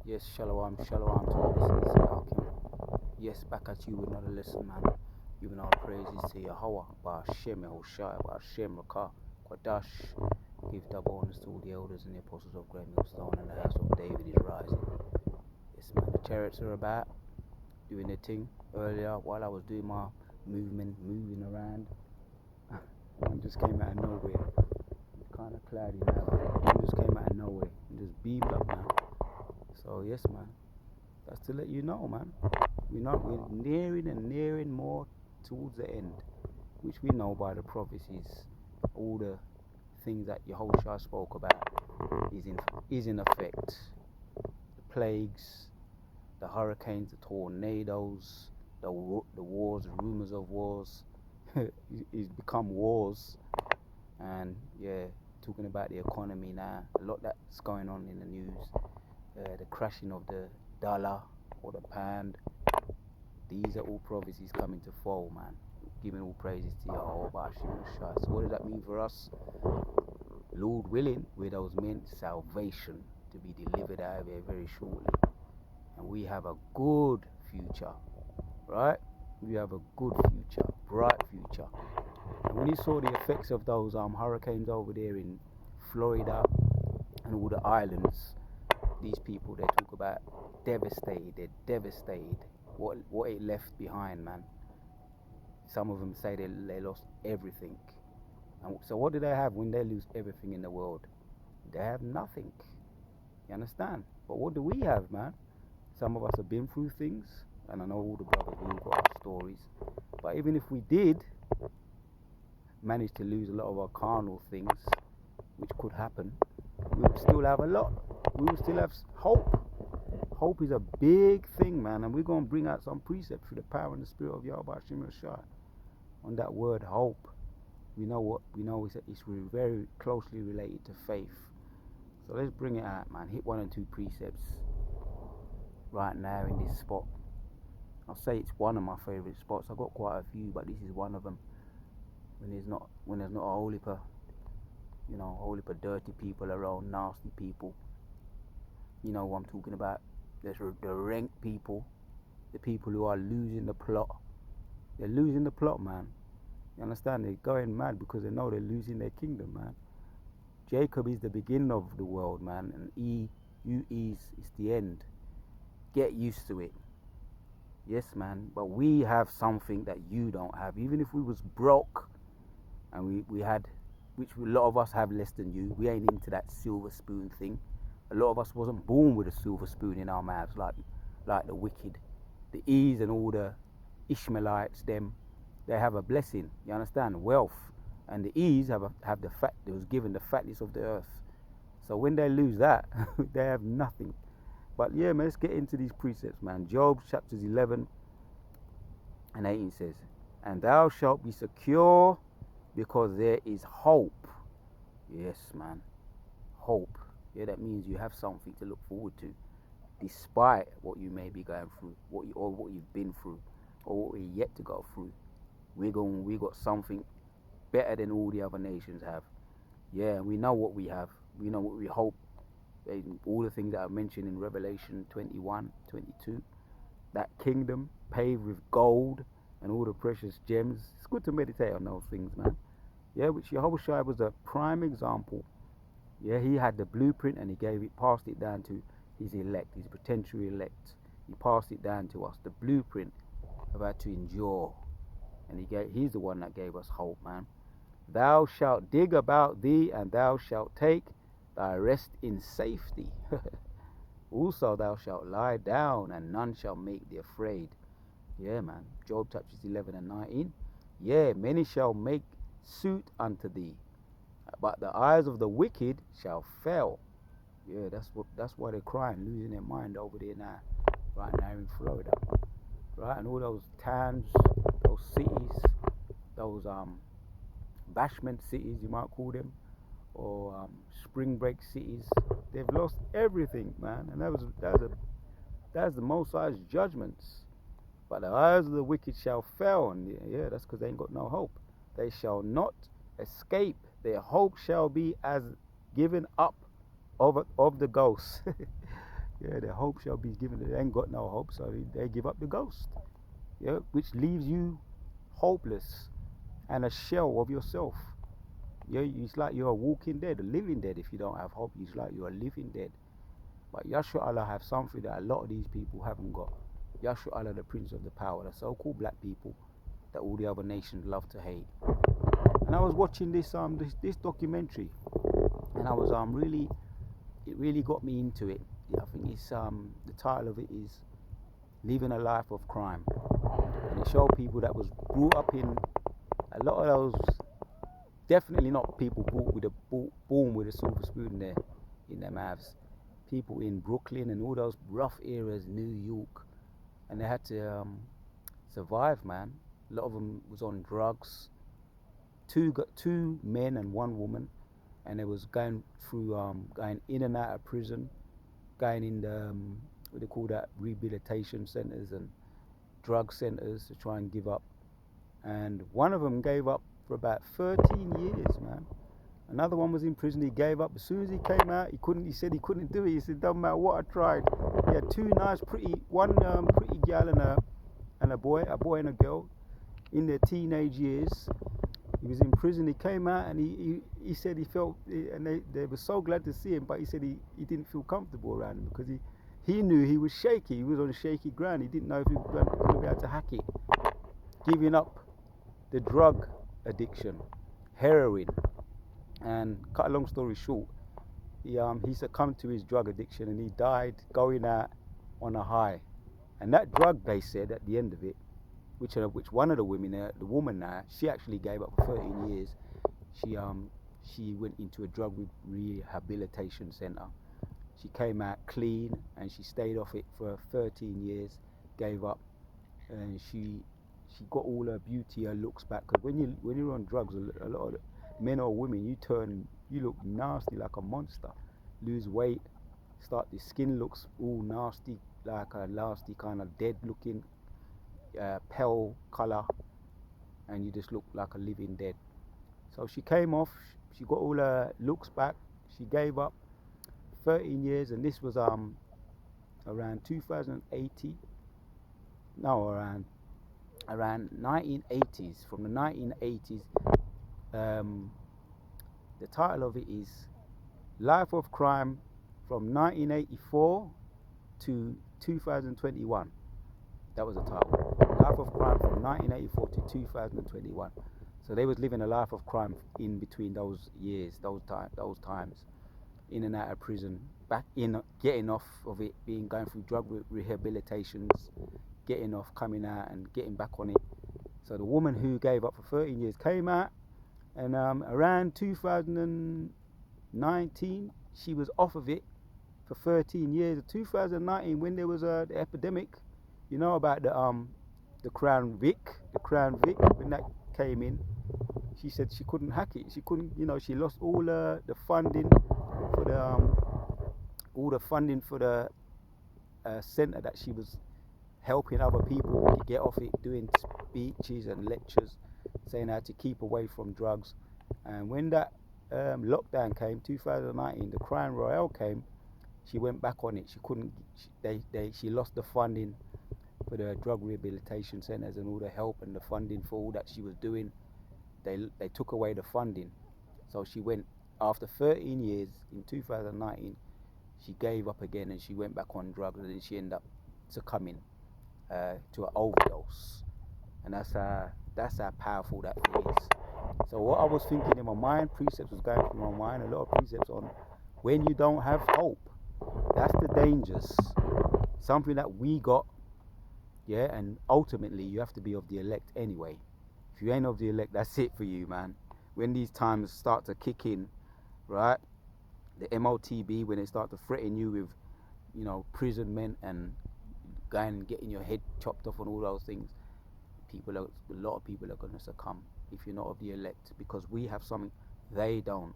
Yes, shalom, shalom to all listeners here. Yes, back at you with another lesson, man. Giving our praises to Yahweh, Ba'ashem, Yehoshai, Ba'ashem, Rakah, Quadash. Give double honors to all the elders and the apostles of Great Millstone, and the house of David is rising. Yes, man, the chariots are about doing their thing. Earlier, while I was doing my moving around, one just came out of nowhere. It's kind of cloudy now, but one just came out of nowhere and just beamed up, man. So, yes, man. That's to let you know, man. We're nearing more towards the end, which we know by the prophecies. All the things that Yehoshua spoke about is in effect. The plagues, the hurricanes, the tornadoes, the wars, the rumors of wars. It's become wars, and yeah, talking about the economy now. A lot that's going on in the news. The crashing of the dollar or the pound. These are all prophecies coming to fall, man. Giving all praises to Yahweh Ba'ashem. So what does that mean for us? Lord willing, with those meant salvation to be delivered out of here very shortly. And we have a good future, right? We have a good future, bright future. And when you saw the effects of those hurricanes over there in Florida and all the islands, these people, they talk about devastated. They're devastated. What it left behind, man. Some of them say they lost everything. And so what do they have when they lose everything in the world? They have nothing. You understand? But what do we have, man? Some of us have been through things, and I know all the brothers, we all got our stories. But even if we did manage to lose a lot of our carnal things, which could happen, we would still have a lot. We would still have hope. Hope is a big thing, man, and we're going to bring out some precepts through the power and the spirit of Yahweh Hashem Yeshua on that word hope. We know it's very closely related to faith. So let's bring it out, man. Hit 1 and 2 precepts right now in this spot. I'll say it's one of my favorite spots. I've got quite a few, but this is one of them. When there's not a whole heap of dirty people around, nasty people. You know what I'm talking about. There's the rank people, the people who are losing the plot. They're losing the plot, man. You understand? They're going mad because they know they're losing their kingdom, man. Jacob is the beginning of the world, man, and is the end. Get used to it. Yes, man, but we have something that you don't have. Even if we was broke, and we had, which a lot of us have less than you, we ain't into that silver spoon thing. A lot of us wasn't born with a silver spoon in our mouths like the wicked. The E's and all the Ishmaelites, they have a blessing, you understand, wealth. And the E's have the fat, they was given the fatness of the earth. So when they lose that, they have nothing. But yeah, man, let's get into these precepts, man. Job chapters 11 and 18 says, and thou shalt be secure because there is hope. Yes, man, hope. Yeah, that means you have something to look forward to, despite what you may be going through, what you've been through, or what you're yet to go through. We got something better than all the other nations have. Yeah, we know what we have. We know what we hope. All the things that I mentioned in Revelation 21, 22. That kingdom paved with gold and all the precious gems. It's good to meditate on those things, man. Yeah, which Yehoshua was a prime example. Yeah, he had the blueprint and he passed it down to his elect, his potential elect. He passed it down to us, the blueprint of how to endure. And he's the one that gave us hope, man. Thou shalt dig about thee, and thou shalt take thy rest in safety. Also thou shalt lie down, and none shall make thee afraid. Yeah, man. Job chapters 11 and 19. Yeah, many shall make suit unto thee, but the eyes of the wicked shall fail. Yeah, that's why they're crying, losing their mind over there now, right now in Florida. Right, and all those towns, those cities, those bashment cities, you might call them, or spring break cities, they've lost everything, man. And that's the Most High's judgments. But the eyes of the wicked shall fail, and yeah, that's because they ain't got no hope. They shall not escape. Their hope shall be as given up of the ghost. Yeah, their hope shall be given. They ain't got no hope, so they give up the ghost. Yeah, which leaves you hopeless and a shell of yourself. Yeah, it's like you're a walking dead, a living dead. If you don't have hope, it's like you're a living dead. But Yashua Allah have something that a lot of these people haven't got. Yashua Allah, the Prince of the Power, the so-called black people that all the other nations love to hate. And I was watching this documentary, and I was it really got me into it. Yeah, I think it's the title of it is Living a Life of Crime, and it showed people that was brought up in a lot of those. Definitely not people born with a silver spoon in their mouths. People in Brooklyn and all those rough areas, New York, and they had to survive, man. A lot of them was on drugs. Two men and one woman, and they was going through going in and out of prison, going in the what they call that, rehabilitation centers and drug centers to try and give up. And one of them gave up for about 13 years, man. Another one was in prison. He gave up as soon as he came out. He said he couldn't do it. He said, "Doesn't matter what I tried." He had two nice, one pretty gal and a boy and a girl, in their teenage years. He was in prison. He came out and he said he felt, and they were so glad to see him. But he said he didn't feel comfortable around him because he knew he was shaky. He was on shaky ground. He didn't know if he was going to be able to hack it. Giving up the drug addiction, heroin. And cut a long story short, he succumbed to his drug addiction and he died going out on a high. And that drug, they said at the end of it, which one of the women, the woman now, she actually gave up for 13 years. She went into a drug rehabilitation center. She came out clean and she stayed off it for 13 years, gave up, and she got all her beauty, her looks back. Because when you're on drugs, a lot of men or women, you look nasty like a monster. Lose weight, the skin looks all nasty, like a nasty kind of dead looking, pale color, and you just look like a living dead. So she came off, she got all her looks back, she gave up 13 years, and this was around 2080, no, around 1980s. From the 1980s, the title of it is Life of Crime from 1984 to 2021. That was the title. Life of Crime from 1984 to 2021. So they was living a life of crime in between those years, those times, in and out of prison, back in, getting off of it, going through drug rehabilitations, getting off, coming out and getting back on it. So the woman who gave up for 13 years came out, and around 2019 she was off of it for 13 years. 2019, when there was the epidemic, you know about the Crown Vic, when that came in, she said she couldn't hack it. She couldn't, she lost all the funding for the center that she was helping other people to get off it, doing speeches and lectures, saying how to keep away from drugs. And when that lockdown came, 2019, the Crown Royal came, she went back on it. She couldn't. She lost the funding for the drug rehabilitation centers and all the help and the funding for all that she was doing. They took away the funding, so she went, after 13 years in 2019. She gave up again and she went back on drugs, and then she ended up succumbing to an overdose. And that's how powerful that thing is. So what I was thinking in my mind, precepts was going through my mind, a lot of precepts on when you don't have hope. That's the dangers. Something that we got, yeah, and ultimately you have to be of the elect anyway. If you ain't of the elect, that's it for you, man. When these times start to kick in, right? The MOTB, when they start to threaten you with, imprisonment and going and getting your head chopped off and all those things, a lot of people are going to succumb if you're not of the elect, because we have something they don't.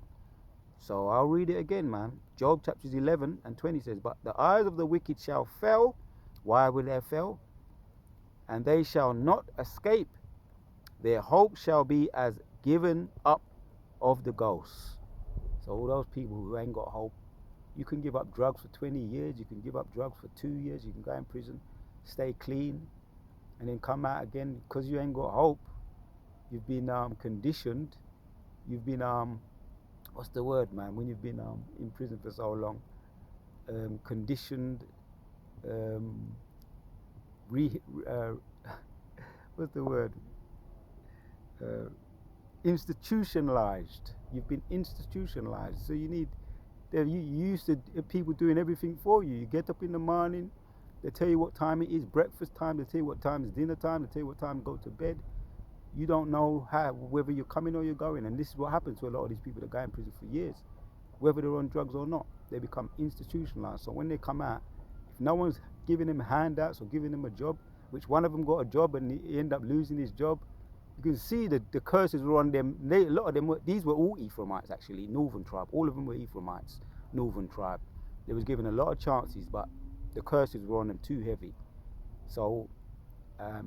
So I'll read it again, man. Job chapters 11 and 20 says, "But the eyes of the wicked shall fail." Why will they fail? "And they shall not escape. Their hope shall be as given up of the ghosts." So all those people who ain't got hope, You can give up drugs for 20 years. You can give up drugs for 2 years. You can go in prison, stay clean, and then come out again because you ain't got hope. You've been conditioned. You've been what's the word, man? When you've been in prison for so long, conditioned, re, uh, what's the word? Institutionalized. You've been institutionalized. So you need. You used to people doing everything for you. You get up in the morning, they tell you what time it is, breakfast time. They tell you what time is dinner time. They tell you what time to go to bed. You don't know whether you're coming or you're going, and this is what happens to a lot of these people that go in prison for years, whether they're on drugs or not. They become institutionalized. So when they come out, if no one's giving them handouts or giving them a job, which one of them got a job and he ended up losing his job, you can see that the curses were on them. A lot of them these were all Ephraimites actually, Northern tribe. All of them were Ephraimites, Northern tribe. They was given a lot of chances, but the curses were on them too heavy. So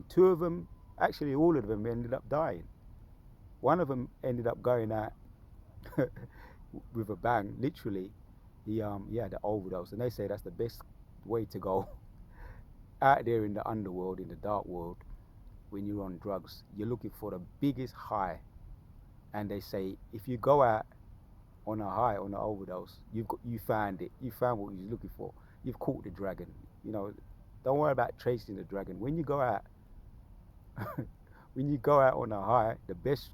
two of them, actually all of them ended up dying. One of them ended up going out with a bang, literally. He had an overdose, and they say that's the best way to go out there in the underworld, in the dark world. When you're on drugs, you're looking for the biggest high, and they say if you go out on a high, on an overdose, you found it. You found what you're looking for. You've caught the dragon. Don't worry about chasing the dragon. When you go out, when you go out on a high, the best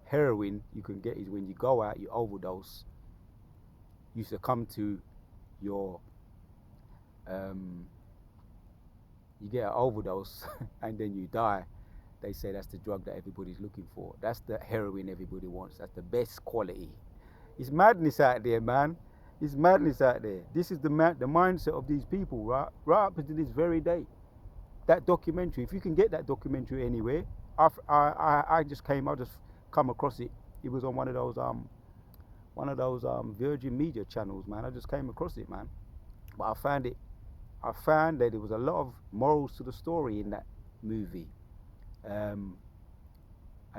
heroin you can get is when you go out, you overdose, you succumb to your you get an overdose and then you die. They say that's the drug that everybody's looking for. That's the heroin everybody wants. That's the best quality. It's madness out there, man. It's madness out there. This is the mindset of these people, right up to this very day. That documentary, if you can get that documentary anywhere, I just come across it. It was on one of those Virgin Media channels, man. I just came across it, man. But I found that there was a lot of morals to the story in that movie. A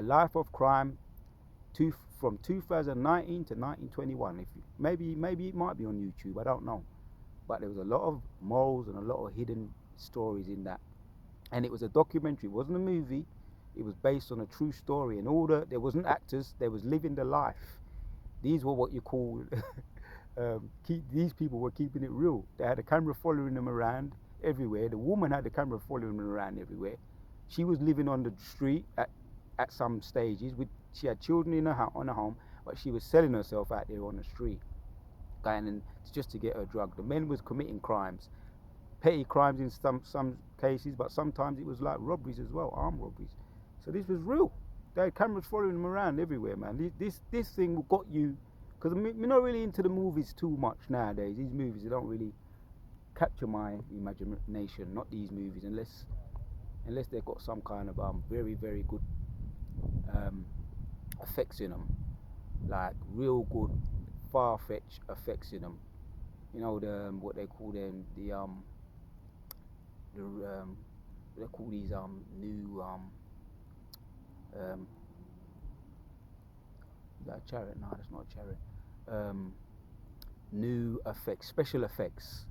Life of Crime, from 2019 to 1921. Maybe it might be on YouTube. I don't know. But there was a lot of morals and a lot of hidden stories in that. And it was a documentary. It wasn't a movie. It was based on a true story. And there wasn't actors. They was living the life. These were what you call these people were keeping it real. They had a camera following them around everywhere. The woman had the camera following them around everywhere. She was living on the street at some stages. She had children on her home, but she was selling herself out there on the street, going in just to get her drug. The men was committing crimes, petty crimes in some cases, but sometimes it was like robberies as well, armed robberies. So this was real. They had cameras following them around everywhere, man. This thing got you. Because we're not really into the movies too much nowadays. These movies, they don't really capture my imagination. Not these movies, unless they've got some kind of very, very good effects in them, like real good, far-fetched effects in them. What they call them, they call these new is that a chariot? No, that's not a chariot. New effects, special effects.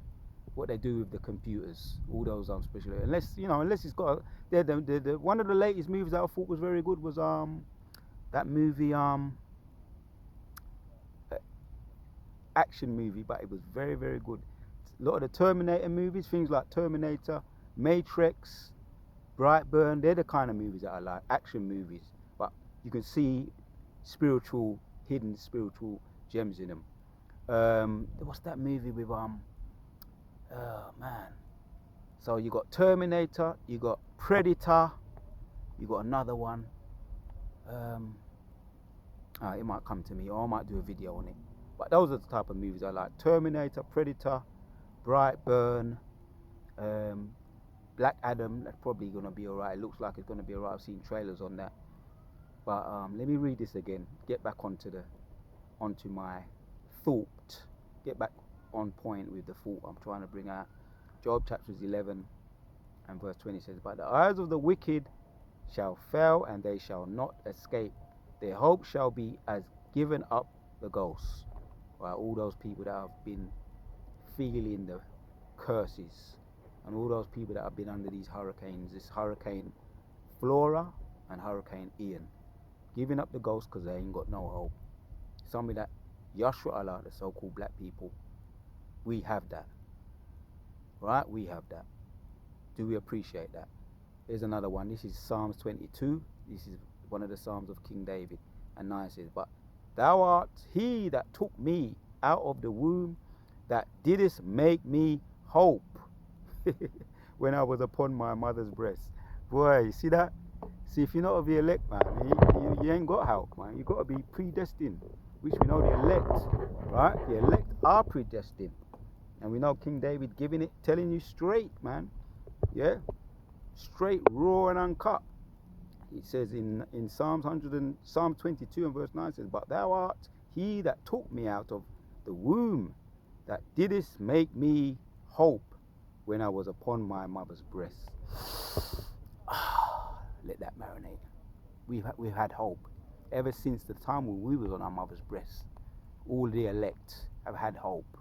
What they do with the computers, all those special. Unless it's got. The one of the latest movies that I thought was very good was that movie action movie, but it was very, very good. A lot of the Terminator movies, things like Terminator, Matrix, Brightburn, they're the kind of movies that I like, action movies. But you can see hidden spiritual gems in them. What's that movie with oh man. So you got Terminator, you got Predator, you got another one. It might come to me, or I might do a video on it. But those are the type of movies I like. Terminator, Predator, Brightburn, Black Adam. That's probably gonna be alright. It looks like it's gonna be alright. I've seen trailers on that. But let me read this again. Get back onto my thought. Get back on point with the thought I'm trying to bring out. Job chapter 11 and verse 20 says, "But the eyes of the wicked shall fail, and they shall not escape. Their hope shall be as given up the ghost." right? All those people that have been feeling the curses, and all those people that have been under these hurricanes, this Hurricane Flora and Hurricane Ian, giving up the ghost because they ain't got no hope. Something that Yashua Allah, the so-called black people, we have that, right? We have that. Do we appreciate that? Here's another one. This is Psalms 22. This is one of the Psalms of King David. And 9 says, but thou art he that took me out of the womb, that didst make me hope when I was upon my mother's breast. Boy, you see that? See, if you're not of the elect, man, you ain't got help, man. You got to be predestined, which we know the elect, right? The elect are predestined. And we know King David giving it, telling you straight, man. Yeah? Straight, raw and uncut. It says in Psalm 22 and verse 9 says, but thou art he that took me out of the womb, that didst make me hope when I was upon my mother's breast. Let that marinate. We've had hope ever since the time when we was on our mother's breast. All the elect have had hope.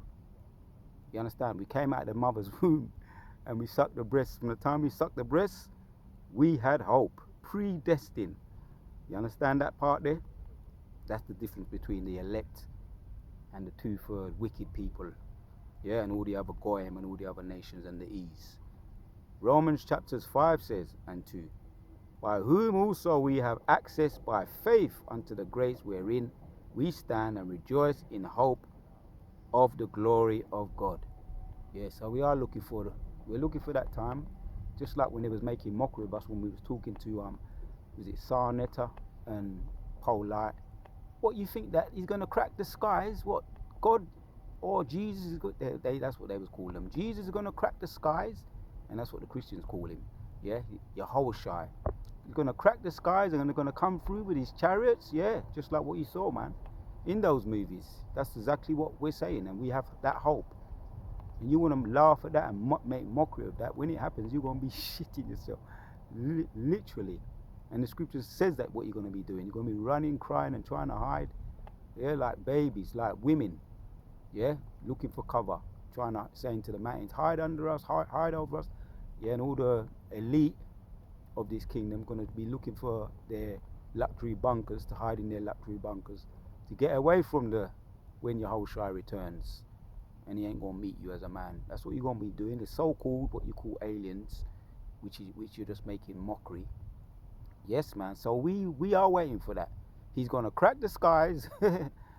You understand? We came out of the mother's womb and we sucked the breast. From the time we sucked the breast, we had hope. Predestined. You understand that part there? That's the difference between the elect and the 2/3 wicked people. Yeah, and all the other Goyim and all the other nations and the East. Romans chapters 5 says, and 2, by whom also we have access by faith unto the grace wherein we stand and rejoice in hope of the glory of God. Yeah, so we're looking for that time, just like when they was making mockery of us when we was talking to was it Sarnetta and Polite. What, you think that he's gonna crack the skies? What, God or Jesus is good? That's what they was calling him. Jesus is gonna crack the skies, and that's what the Christians call him. Yeah, Yahushua. He's gonna crack the skies and they're gonna come through with his chariots. Yeah, just like what you saw, man, in those movies. That's exactly what we're saying, and we have that hope. And you want to laugh at that and make mockery of that. When it happens, you're going to be shitting yourself. Literally. And the scripture says that what you're going to be doing. You're going to be running, crying, and trying to hide. Yeah, like babies, like women. Yeah, looking for cover. Saying to the mountains, hide under us, hide over us. Yeah, and all the elite of this kingdom going to be looking for their luxury bunkers, to hide in their luxury bunkers, to get away from when Yahushua returns. And he ain't gonna meet you as a man. That's what you're gonna be doing. The so-called, what you call aliens, which you're just making mockery. Yes, man. So we are waiting for that. He's gonna crack the skies,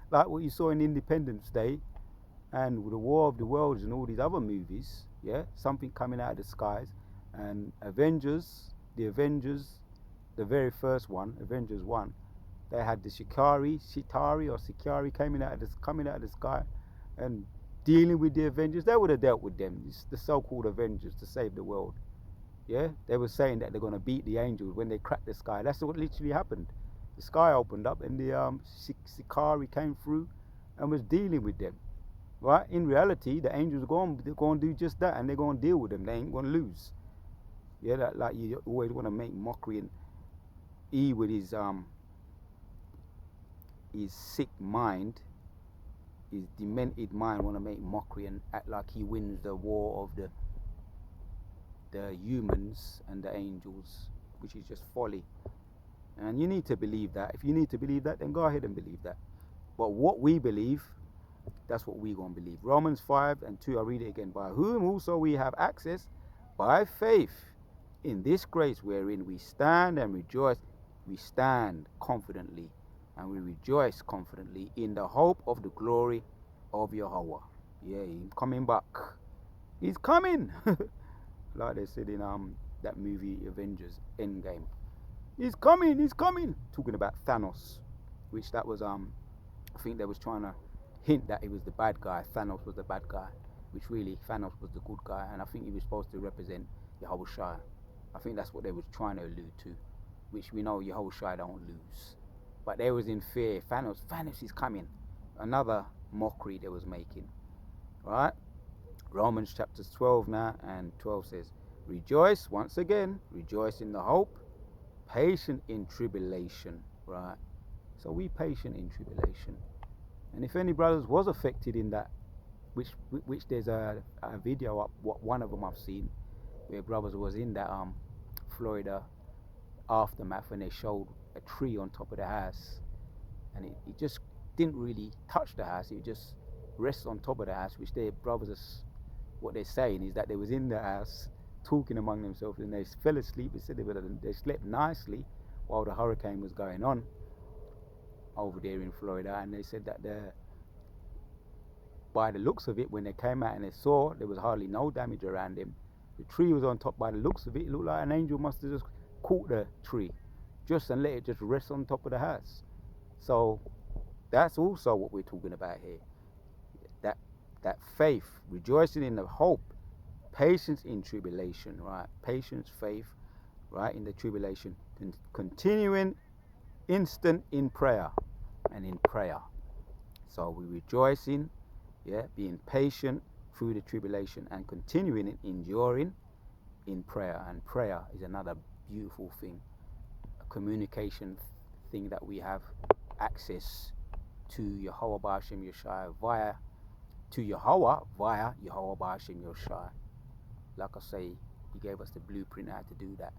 like what you saw in Independence Day, and with the War of the Worlds and all these other movies. Yeah, something coming out of the skies, and the Avengers, the very first one, Avengers 1, they had the Shikari coming out of the sky, and dealing with the Avengers. They would have dealt with them, the so-called Avengers, to save the world. Yeah, they were saying that they're going to beat the angels when they cracked the sky. That's what literally happened. The sky opened up and the Shikari came through and was dealing with them. Right? In reality, the angels they're going to do just that, and they're going to deal with them. They ain't going to lose. Yeah, that, like, you always want to make mockery, and he with his sick mind, his demented mind, want to make mockery and act like he wins the war of the humans and the angels, which is just folly. And you need to believe that. If you need to believe that, then go ahead and believe that. But what we believe, that's what we're going to believe. Romans 5 and 2, I'll read it again. By whom also we have access by faith in this grace wherein we stand and rejoice. We stand confidently and we rejoice confidently in the hope of the glory of Yahweh. Yeah, he's coming back. He's coming. Like they said in that movie Avengers Endgame. He's coming. Talking about Thanos, which that was I think they was trying to hint that he was the bad guy. Thanos was the bad guy, which really Thanos was the good guy, and I think he was supposed to represent Yahushua. I think that's what they was trying to allude to, which we know Yahushua don't lose. But they was in fear. Thanos is coming. Another mockery they was making. Right? Romans chapters 12 now and 12 says, rejoice once again, rejoice in the hope, patient in tribulation. Right? So we patient in tribulation. And if any brothers was affected in that, which there's a video up, what one of them I've seen, where brothers was in that Florida aftermath, and they showed a tree on top of the house, and it just didn't really touch the house. It just rests on top of the house, which their brothers are, what they're saying is that they was in the house talking among themselves, and they fell asleep. They said they slept nicely while the hurricane was going on over there in Florida, and they said that by the looks of it, when they came out and they saw there was hardly no damage around them, the tree was on top. By the looks of it, it looked like an angel must have just caught the tree just and let it just rest on top of the house. So that's also what we're talking about here. That faith, rejoicing in the hope, patience in tribulation, right? Patience, faith, right, in the tribulation, continuing instant in prayer and in prayer. So we rejoicing, yeah, being patient through the tribulation and continuing in enduring in prayer. And prayer is another beautiful thing, a communication thing that we have access to Yahweh Ba'ashem Yeshua via Yahweh Ba'ashem Yeshua. Like I say, he gave us the blueprint how to do that.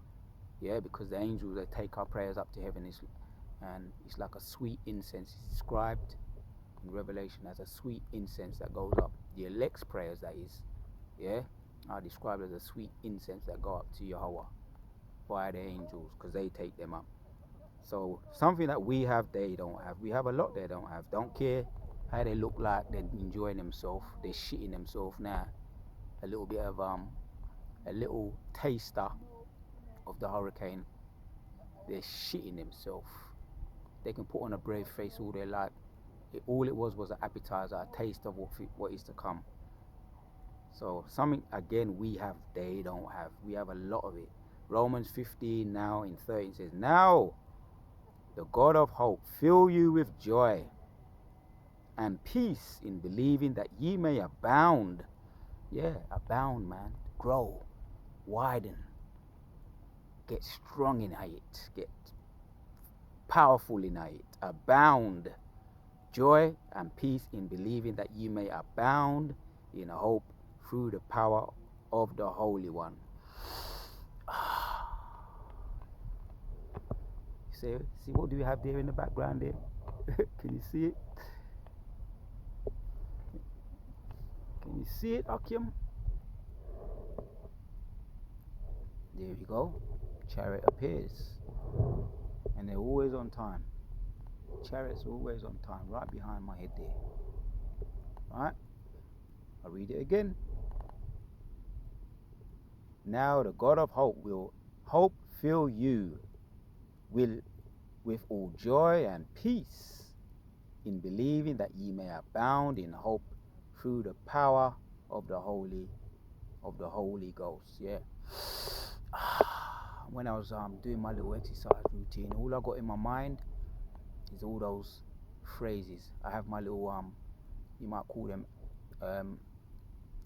Yeah, because the angels, they take our prayers up to heaven, and it's like a sweet incense. It's described in Revelation as a sweet incense that goes up. The elect's prayers, that is, yeah, are described as a sweet incense that go up to Yahweh via the angels, because they take them up. So something that we have, they don't have. We have a lot they don't have. Don't care how they look like they're enjoying themselves, they're shitting themselves now. A little bit of a little taster of the hurricane, they're shitting themselves. They can put on a brave face all they like. All it was an appetizer, a taste of what is to come. So something, again, we have, they don't have. We have a lot of it. Romans 15 now in 13 says, now the God of hope fill you with joy and peace in believing, that ye may abound. Yeah, abound, man. Grow, widen, get strong in it, get powerful in it, abound. Joy and peace in believing, that ye may abound in hope through the power of the Holy One. See what do we have there in the background there? Can you see it? Can you see it, Akim? There we go. Chariot appears, and they're always on time. Chariots are always on time, right behind my head there. Right? I'll read it again. Now the God of hope will fill you with all joy and peace in believing, that ye may abound in hope through the power of the Holy Ghost. Yeah. When I was doing my little exercise routine, all I got in my mind is all those phrases. I have my little you might call them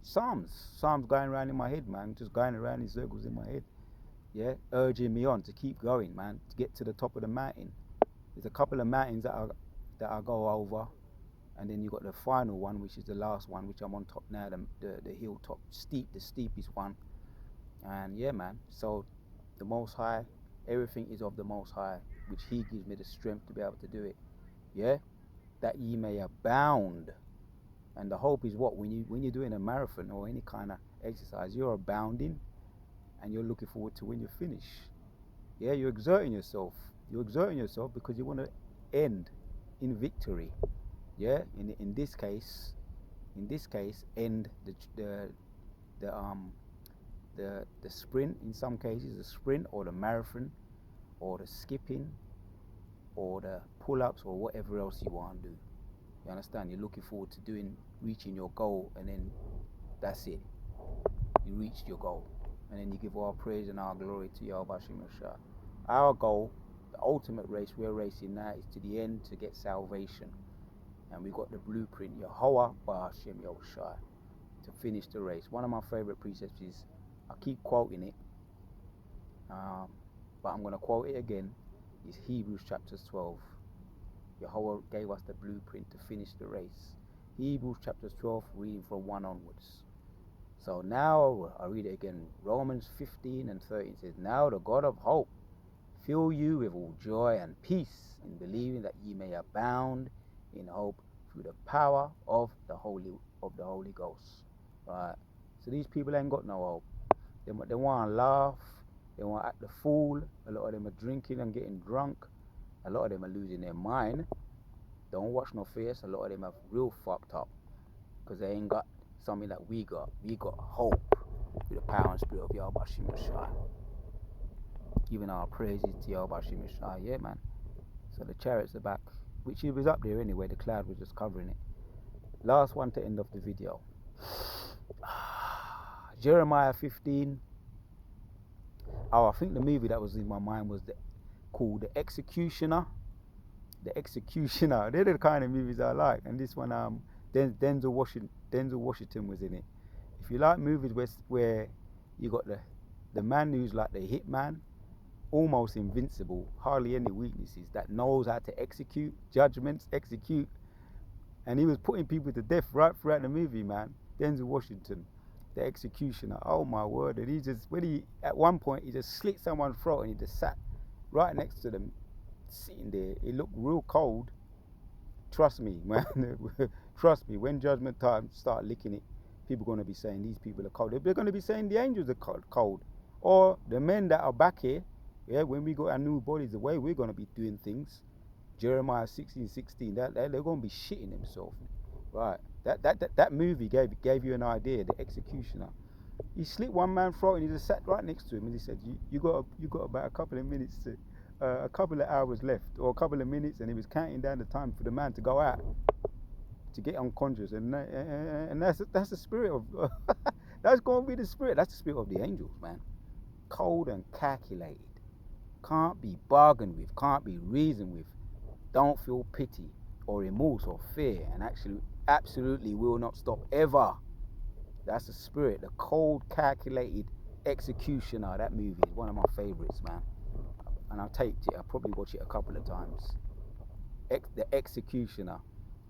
psalms going around in my head, man, just going around in circles in my head, yeah, urging me on to keep going, man, to get to the top of the mountain. There's a couple of mountains that I go over, and then you got the final one, which is the last one, which I'm on top now, the hilltop, the steepest one. And yeah, man, so the Most High, everything is of the Most High, which He gives me the strength to be able to do it. Yeah, that ye may abound. And the hope is what? When you're doing a marathon or any kind of exercise, you're abounding, and you're looking forward to when you finish. Yeah, you're exerting yourself. You're exerting yourself because you want to end in victory. Yeah, in this case, end the sprint. In some cases, the sprint or the marathon, or the skipping, or the pull-ups, or whatever else you want to do. You understand? You're looking forward to reaching your goal, and then that's it. You reached your goal, and then you give all praise and all glory to Yahweh Ba'ashem Yeshua. Our goal, the ultimate race we're racing now, is to the end, to get salvation. And we got the blueprint, Yahweh Ba'ashem Yeshua, to finish the race. One of my favorite precepts is, I keep quoting it, but I'm going to quote it again, is Hebrews chapter 12. Yahweh gave us the blueprint to finish the race. Hebrews chapter 12, reading from 1 onwards. So now, I read it again. Romans 15 and 13 says, now the God of hope fill you with all joy and peace in believing that ye may abound in hope through the power of the Holy Ghost. Right. So these people ain't got no hope. They want to laugh. They want to act the fool. A lot of them are drinking and getting drunk. A lot of them are losing their mind. Don't watch no face. A lot of them are real fucked up because they ain't got something that we got. We got hope through the power and spirit of Yahweh Hashem Yeshua. Giving our praises to Yahweh Hashem Yeshua. Yeah, man. So the chariots are back, which he was up there anyway. The cloud was just covering it. Last one to end of the video. Jeremiah 15. Oh, I think the movie that was in my mind was called The Executioner. The Executioner. They're the kind of movies I like. And this one, Denzel Washington was in it. If you like movies where you got the man who's like the hitman, almost invincible, hardly any weaknesses, that knows how to execute judgments, and he was putting people to death right throughout the movie, man. Denzel Washington, the Executioner. Oh my word! And at one point he just slit someone's throat and he just sat right next to them, sitting there. It looked real cold. Trust me, man. Trust me. When judgment time start licking it, people are going to be saying these people are cold. They're going to be saying the angels are cold, or the men that are back here. Yeah, when we got our new bodies away, we're going to be doing things. Jeremiah 16:16. They're going to be shitting themselves, right? That movie gave you an idea. The Executioner. He slit one man's throat and he just sat right next to him and he said, "You got about a couple of minutes a couple of hours left, or a couple of minutes," and he was counting down the time for the man to go out, to get unconscious, and that's the spirit of that's going to be the spirit. That's the spirit of the angels, man. Cold and calculated. Can't be bargained with, can't be reasoned with, don't feel pity or remorse or fear, and actually absolutely will not stop ever. That's the spirit, the cold, calculated Executioner. That movie is one of my favorites, man, and I'll probably watch it a couple of times. The Executioner.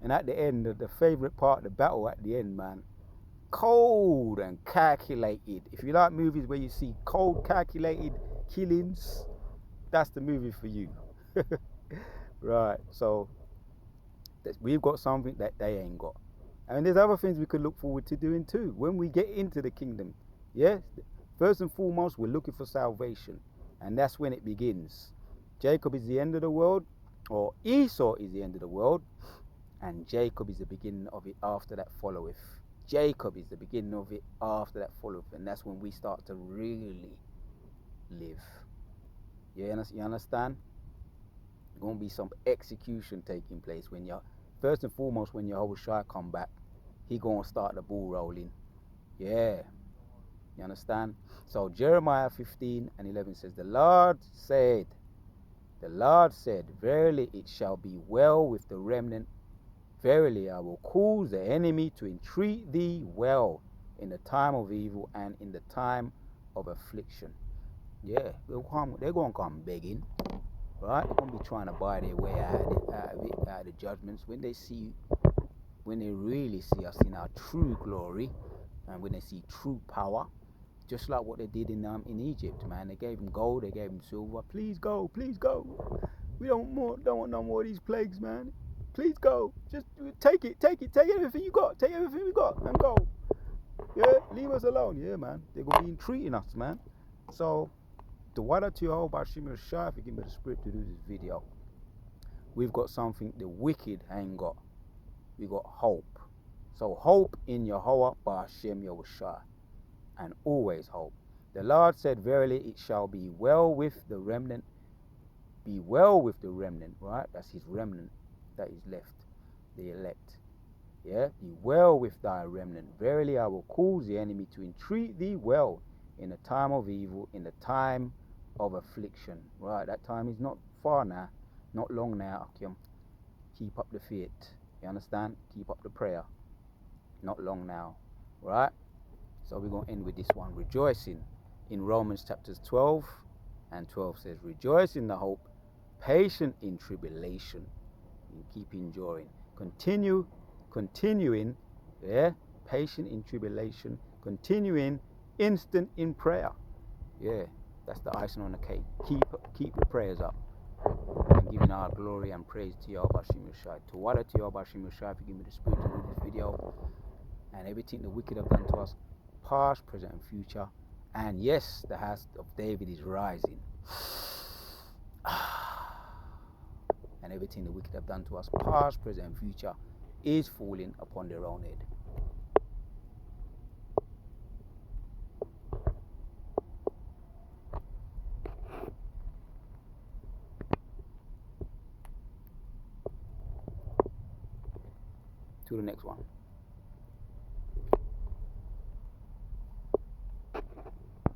And at the end, the favorite part of the battle at the end, man, cold and calculated. If you like movies where you see cold, calculated killings, that's the movie for you. Right, so we've got something that they ain't got. And there's other things we could look forward to doing too when we get into the kingdom. Yes, first and foremost, we're looking for salvation, and that's when it begins. Jacob is the end of the world, or Esau is the end of the world, and Jacob is the beginning of it after that followeth. Jacob is the beginning of it after that followeth, and that's when we start to really live. You understand? There's going to be some execution taking place when first and foremost, when Yahushua come back, he going to start the ball rolling. Yeah. You understand? So Jeremiah 15:11 says, the Lord said, verily it shall be well with the remnant. Verily I will cause the enemy to entreat thee well in the time of evil and in the time of affliction. Yeah, they're going to come begging, right? They're going to be trying to buy their way out of the judgments when they really see us in our true glory, and when they see true power, just like what they did in Egypt, man. They gave them gold, they gave them silver. Please go, please go. We don't want no more of these plagues, man. Please go. Just take everything you got. Take everything we got and go. Yeah, leave us alone. Yeah, man. They're going to be entreating us, man. So, the wada to your about Shimmer Shah, if you give me the spirit to do this video. We've got something the wicked ain't got. We got hope. So, hope in Yahweh Ba'ashem Yahushua. And always hope. The Lord said, verily it shall be well with the remnant. Be well with the remnant, right? That's his remnant that is left, the elect. Yeah, be well with thy remnant. Verily I will cause the enemy to entreat thee well in the time of evil, in the time of affliction. Right, that time is not far now, not long now. Keep up the faith. You understand? Keep up the prayer. Not long now. Right? So we're going to end with this one. Rejoicing in Romans chapters 12:12 says, rejoice in the hope, patient in tribulation. keep enduring. Continuing, yeah, patient in tribulation, continuing, instant in prayer. Yeah, that's the icing on the cake. Keep the prayers up. And giving our glory and praise to Yahweh Hashem Yeshua. To Wada to Yahweh Hashem Yeshua, if you give me the spirit to do this video. And everything the wicked have done to us, past, present, and future. And yes, the house of David is rising. And everything the wicked have done to us, past, present, and future, is falling upon their own head. To the next one.